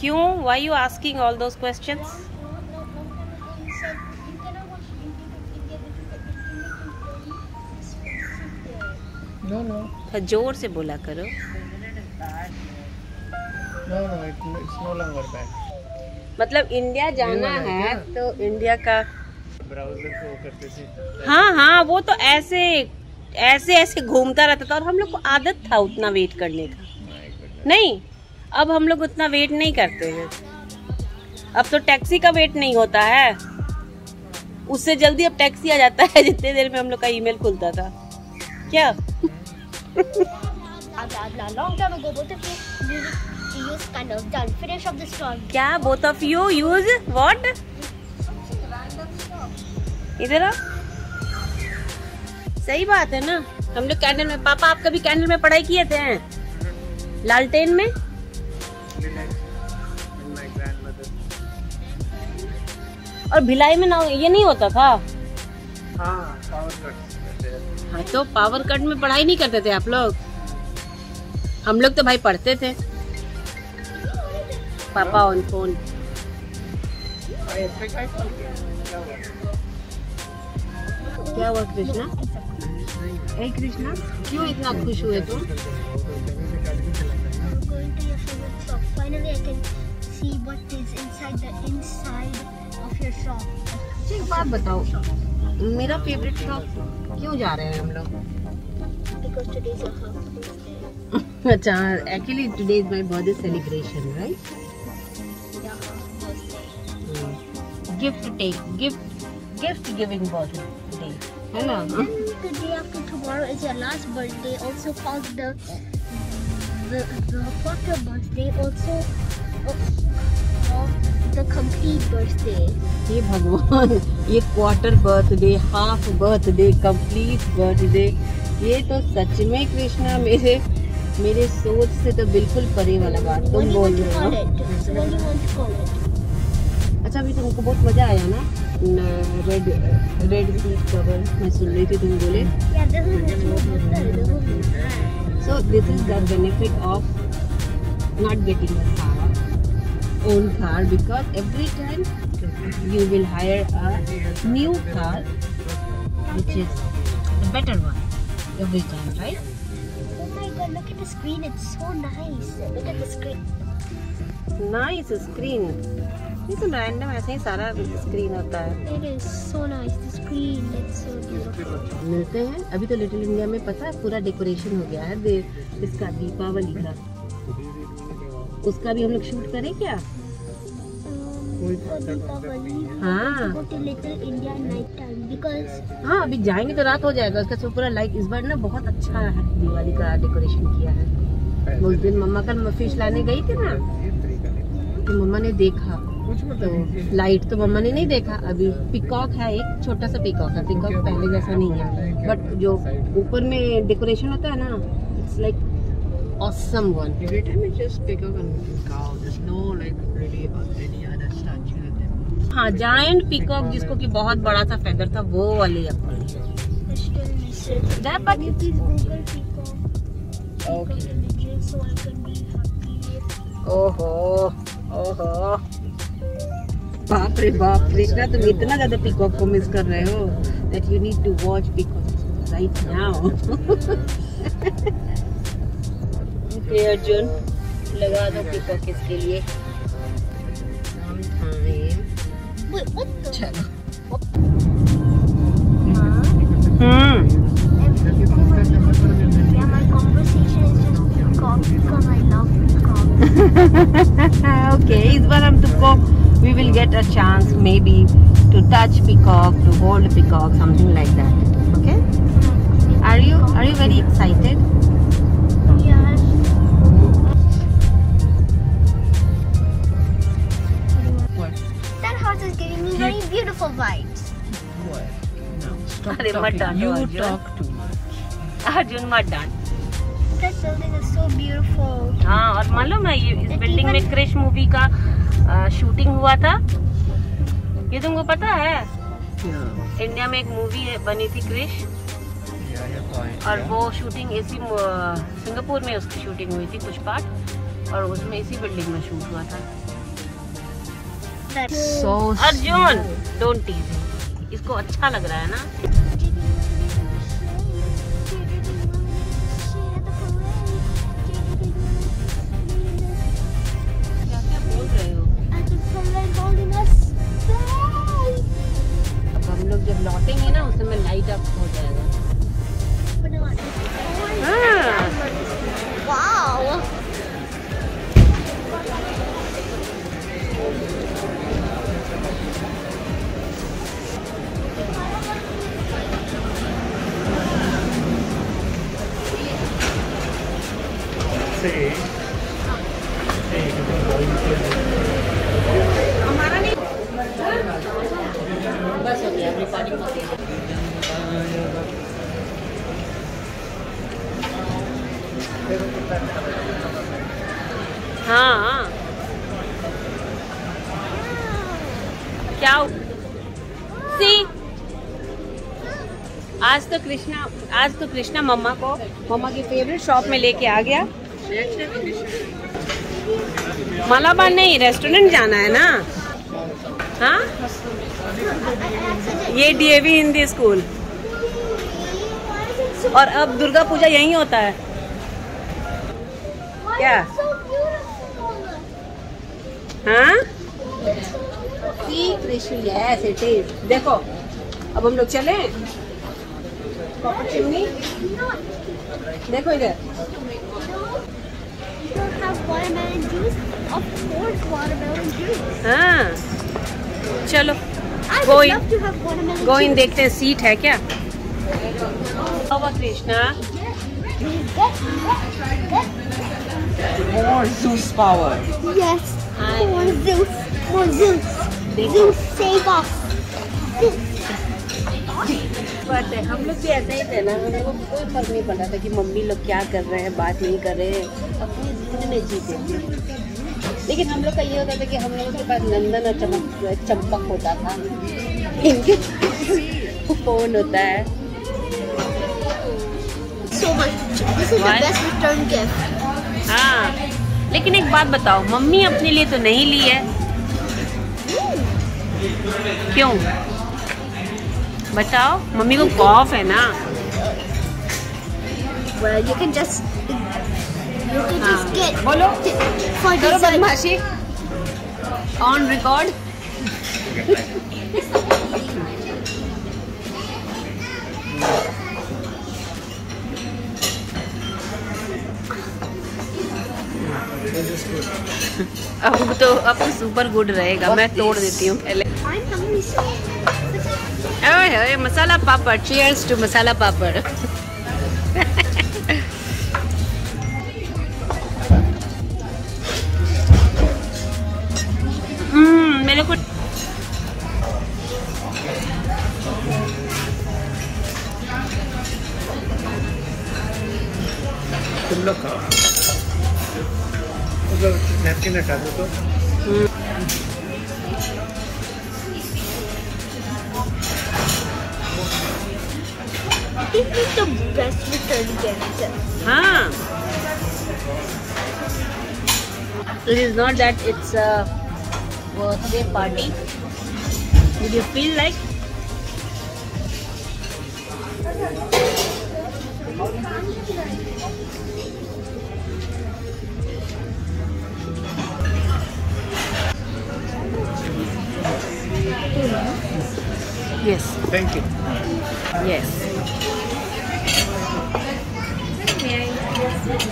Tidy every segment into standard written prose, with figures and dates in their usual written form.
क्यों? Why you asking all those questions? No. जोर से बोला करो। No, it's no longer bad. मतलब इंडिया जाना है तो इंडिया का ब्राउजर को करते थे। हाँ, वो तो ऐसे घूमता रहता था और हम लोग को आदत था उतना वेट करने का। नहीं, अब हम लोग उतना वेट नहीं करते हैं। अब तो टैक्सी का वेट नहीं होता है, उससे जल्दी अब टैक्सी आ जाता है जितने देर में हम लोग का ईमेल खुलता था। क्या? क्या both of you use what? इधर आ। सही बात है ना, हम लोग कैंडल में, पापा आप कभी कैंडल में पढ़ाई किए थे? लालटेन में? और भिलाई में ना ये नहीं होता था? हाँ, पावर कट। हाँ, तो पावर कट में पढ़ाई नहीं करते थे आप लोग? हम लोग तो भाई पढ़ते थे। पापा ऑन फोन। क्या हुआ कृष्णा? ए कृष्णा, क्यों इतना खुश हुए तुम? Finally, I can see what is inside the inside of your shop. एक बात बताओ, मेरा फेवरेट शॉप क्यों जा रहे हैं हम लोग? Because today is your birthday. अच्छा, actually today is my birthday celebration, right? Yeah, birthday. Gift giving birthday है ना? The day after tomorrow is your last birthday, also called the quarter birthday, also the complete birthday. ये भगवान, ये quarter birthday, half birthday, complete birthday, ये तो सच में कृष्णा मेरे सोच से तो बिल्कुल परे वाला बात तुम बोल रहे हो। अच्छा, अभी तुमको बहुत मजा आया ना रेड सीट कवर? मैं सुन रही थी तुम बोले। So this is the benefit of not getting a own car, because every time you will hire a new car which is a better one every time, right? Oh my god, look at the screen, it's so nice. Look at the screen. Nice screen. ये तो random ऐसे ही सारा screen होता है। It is so nice, the screen, it's so beautiful. मिलते हैं अभी तो लिटिल इंडिया में, पता है पूरा डेकोरेशन हो गया है इसका दीपावली का। उसका भी हम लोग शूट करें क्या? हाँ, हाँ अभी जाएंगे तो रात हो जाएगा। उसका सब पूरा लाइट इस बार ना बहुत अच्छा है, दिवाली का डेकोरेशन किया है। उस दिन मम्मा कल फिश लाने गई थी ना, तो मम्मा ने देखा, तो लाइट तो मम्मा ने नहीं देखा। अभी पिकॉक है, एक छोटा सा पिकॉक है, पिकॉक पहले जैसा नहीं है, बट जो ऊपर में डेकोरेशन होता है ना, it's like awesome one. Every time it's just peacock and cow. There's no like really any other statue. हाँ, जायंट पिकॉक जिसको कि बहुत बड़ा सा फेदर था, वो वाली अपनी। ओहो बाप रे बाप कृष्णा, तुम इतना ज्यादा पिकॉक को मिस कर रहे हो that you need to watch peacock right now. Okay Arjun, लगा दो पिकॉक इसके लिए। चलो। Okay, इस बार हम तुमको we will get a chance maybe to touch peacock, to hold peacock, something like that. Okay? Are you very excited? Yes. What? That house is giving me very beautiful vibes. What? No. Stop अरे मत talking. डांटो You Arjun. talk too much. Arjun मत डांट। That building is so beautiful. हाँ, और मालूम है ये इस बिल्डिंग में क्रिश मूवी का शूटिंग हुआ था, ये तुमको पता है? Yeah. इंडिया में एक मूवी बनी थी क्रिश, Yeah, you're fine. और वो शूटिंग इसी सिंगापुर में उसकी शूटिंग हुई थी कुछ पार्ट, और उसमें इसी बिल्डिंग में शूट हुआ था। So अर्जुन डोंट टीज, इसको अच्छा लग रहा है ना। क्या क्या बोल रहे हो? अब हम लोग जब लौटेंगे ना उस समय लाइट अप हो जाएगा। हाँ। Wow. हमारा नहीं बस हो गया, रिकॉर्डिंग हो गई। हाँ क्या सी आज तो कृष्णा मम्मा की फेवरेट शॉप में लेके आ गया। मालाबार नहीं, रेस्टोरेंट जाना है ना। हाँ ये डीएवी हिंदी स्कूल, और अब दुर्गा पूजा यहीं होता है क्या? हाँ कृष्ण, यस इट इज। देखो अब हम लोग चले कॉपर चिमनी, देखो इधर। हाँ चलो गोइन देखते हैं, सीट है क्या? Krishna More Zeus power. Yes. More Zeus. More Zeus. Zeus save us. बात है, हम लोग भी ऐसा ही थे ना। हम लोगों को कोई फर्क नहीं पड़ रहा था कि मम्मी लोग क्या कर रहे हैं, बात नहीं कर रहे हैं, अपनी जिंदगी में जीते थे। लेकिन हम लोग का ये होता था कि हम लोगों के पास नंदन और चंपक होता था, इनके फोन होता है। So much. This is the best return gift. हाँ लेकिन एक बात बताओ, मम्मी अपने लिए तो नहीं ली है, क्यों बताओ? मम्मी को कॉफ है ना। Well, you can just get बोलो for करो dessert. बदमाशी ऑन रिकॉर्ड। अब तो सुपर गुड रहेगा। मैं तोड़ देती हूँ पहले। ओए मसाला पापड़, चीयर्स टू मसाला पापड़। मेरे को तुम लोग खाओ, नैपकिन हटा दो तो। This is the best return gift. हाँ, it is not that it's a birthday party. Did you feel like? Yes. Thank you. Yes.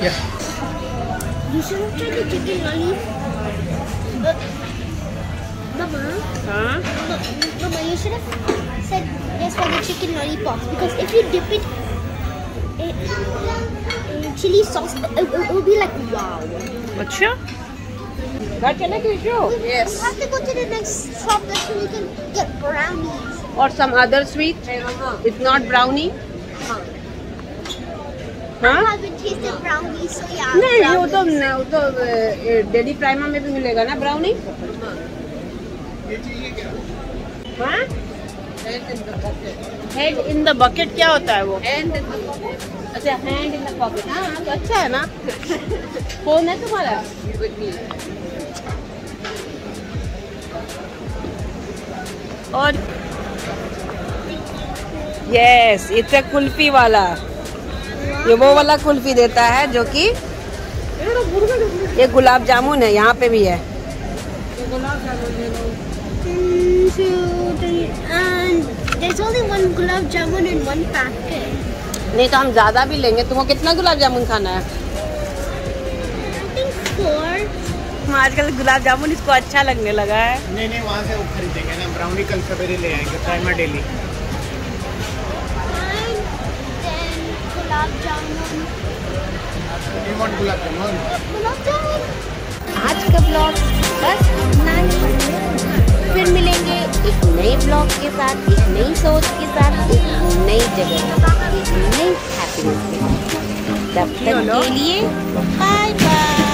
Yeah. You should have tried the chicken lollipop. Mama, Huh? Mama, you should have said yes for the chicken lollipops, because if you dip it in chili sauce, it will be like wow. अच्छा घर चले कृष्णो? Yes. We have to go to the next shop so we can get brownies. Or some other sweet? It's not brownie? I हाँ? haven't tasted brownies, so yeah. नहीं वो brownies. तो daily prima में भी मिलेगा ना ब्राउनी? हाँ? Head in the bucket क्या होता है वो? अच्छा, हैंड इन द पॉकेट। हाँ तो अच्छा है ना। फोन है तुम्हारा? और यस, इतना कुल्फी वाला, ये वो वाला कुल्फी देता है जो कि ये गुलाब जामुन है, यहाँ पे भी है। And there's only one gulab jamun in one packet. नहीं तो हम ज्यादा भी लेंगे। तुमको कितना गुलाब जामुन खाना है? I think 4. आजकल गुलाब जामुन इसको अच्छा लगने लगा है। नहीं वहाँ से वो खरीदेंगे ना, ब्राउनी कल सवेरे ले आएंगे, prima daily. And then gulab jamun. You want gulab jamun? Gulab jamun. आज का ब्लॉग बस इतना ही। फिर मिलेंगे एक नए ब्लॉग के साथ, एक नई सोच के साथ, एक नई जगह, एक नई हैप्पीनेस के साथ। तब तक के लिए बाय बाय।